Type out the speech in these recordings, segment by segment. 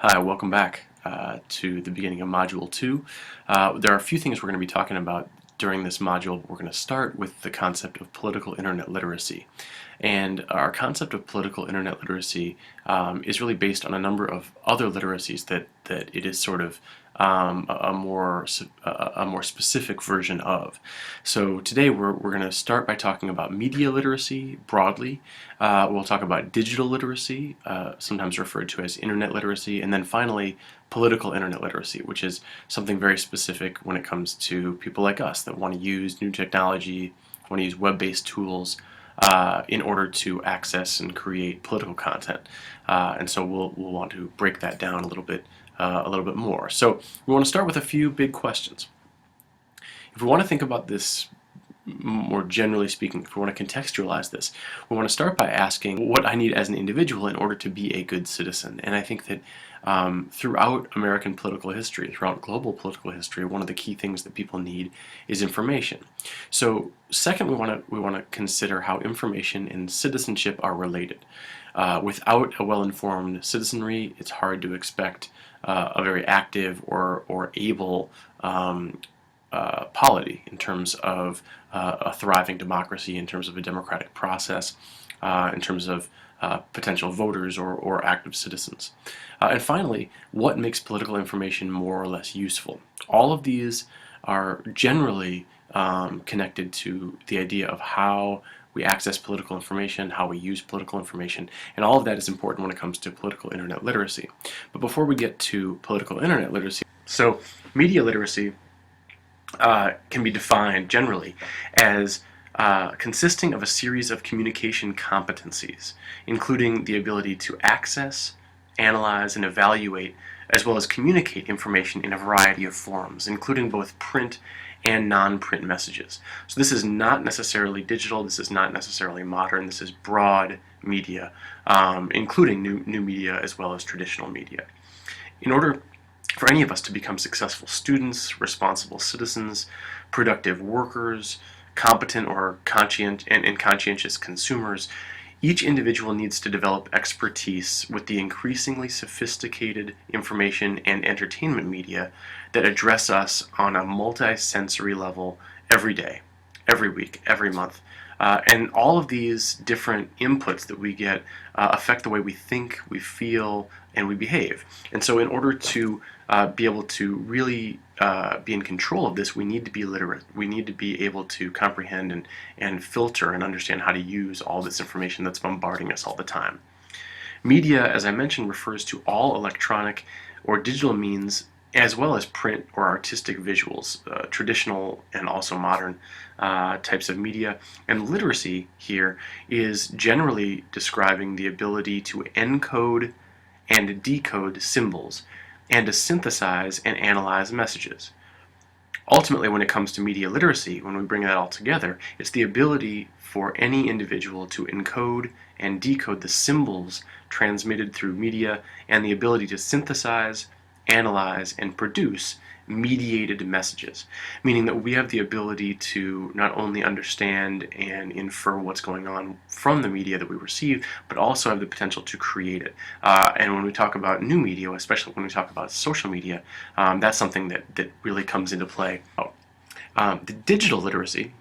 Hi, welcome back to the beginning of Module 2. There are a few things we're going to be talking about during this module. We're going to start with the concept of political internet literacy. And our concept of political internet literacy is really based on a number of other literacies that it is sort of a more specific version of. So today we're going to start by talking about media literacy broadly. We'll talk about digital literacy, sometimes referred to as internet literacy, and then finally political internet literacy, which is something very specific when it comes to people like us that want to use new technology, want to use web-based tools in order to access and create political content. And so we'll want to break that down a little bit more. So we want to start with a few big questions. If we want to think about this more generally speaking, if we want to contextualize this, we want to start by asking what I need as an individual in order to be a good citizen. And I think that throughout American political history, throughout global political history, one of the key things that people need is information. So second, we want to consider how information and citizenship are related. Without a well-informed citizenry, it's hard to expect a very active or able polity in terms of a thriving democracy, in terms of a democratic process, in terms of potential voters or active citizens. And finally, what makes political information more or less useful? All of these are generally connected to the idea of how we access political information, how we use political information, and all of that is important when it comes to political internet literacy. But before we get to political internet literacy, so media literacy can be defined generally as consisting of a series of communication competencies, including the ability to access, analyze, and evaluate, as well as communicate information in a variety of forms, including both print and non-print messages. So this is not necessarily digital, this is not necessarily modern, this is broad media, including new media as well as traditional media. In order for any of us to become successful students, responsible citizens, productive workers, competent or conscientious consumers, each individual needs to develop expertise with the increasingly sophisticated information and entertainment media that address us on a multi-sensory level every day, every week, every month. And all of these different inputs that we get affect the way we think, we feel, and we behave. And so in order to be able to really be in control of this, we need to be literate. We need to be able to comprehend and filter and understand how to use all this information that's bombarding us all the time. Media, as I mentioned, refers to all electronic or digital means as well as print or artistic visuals, traditional and also modern types of media. And literacy here is generally describing the ability to encode and decode symbols and to synthesize and analyze messages. Ultimately, when it comes to media literacy, when we bring that all together, it's the ability for any individual to encode and decode the symbols transmitted through media and the ability to synthesize, analyze, and produce mediated messages, meaning that we have the ability to not only understand and infer what's going on from the media that we receive, but also have the potential to create it. And when we talk about new media, especially when we talk about social media, that's something that really comes into play. The digital literacy,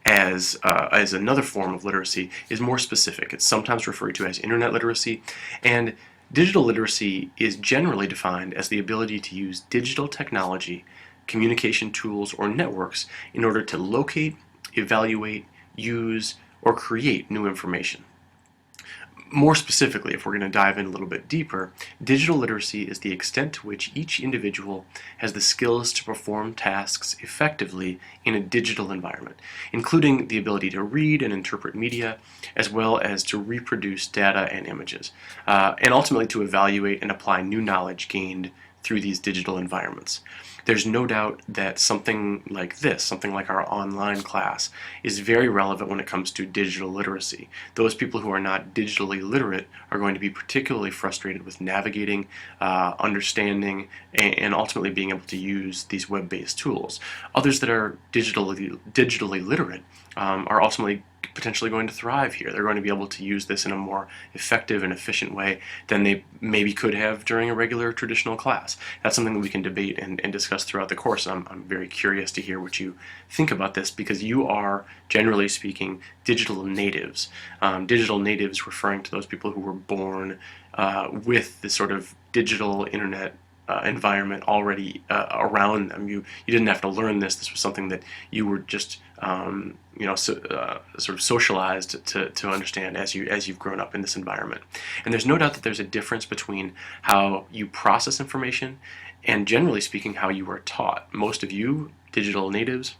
as another form of literacy, is more specific. It's sometimes referred to as internet literacy, and digital literacy is generally defined as the ability to use digital technology, communication tools, or networks in order to locate, evaluate, use, or create new information. More specifically, if we're going to dive in a little bit deeper, digital literacy is the extent to which each individual has the skills to perform tasks effectively in a digital environment, including the ability to read and interpret media, as well as to reproduce data and images, and ultimately to evaluate and apply new knowledge gained through these digital environments. there's no doubt that something like this, something like our online class, is very relevant when it comes to digital literacy. Those people who are not digitally literate are going to be particularly frustrated with navigating, understanding, and ultimately being able to use these web-based tools. Others that are digitally literate are ultimately potentially going to thrive here. They're going to be able to use this in a more effective and efficient way than they maybe could have during a regular traditional class. That's something that we can debate and discuss throughout the course. I'm very curious to hear what you think about this, because you are, generally speaking, digital natives. Digital natives referring to those people who were born with this sort of digital internet environment already around them. You didn't have to learn this. This was something that you were just sort of socialized to understand as you've grown up in this environment. And there's no doubt that there's a difference between how you process information and, generally speaking, how you are taught. Most of you digital natives,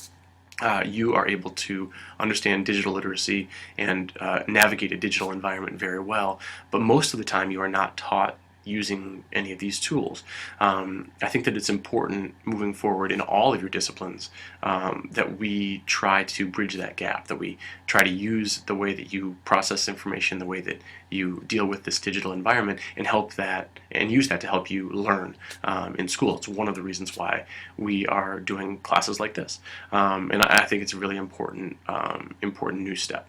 you are able to understand digital literacy and navigate a digital environment very well, but most of the time you are not taught using any of these tools. I think that it's important moving forward in all of your disciplines that we try to bridge that gap, that we try to use the way that you process information, the way that you deal with this digital environment, and use that to help you learn in school. It's one of the reasons why we are doing classes like this, and I think it's a really important new step.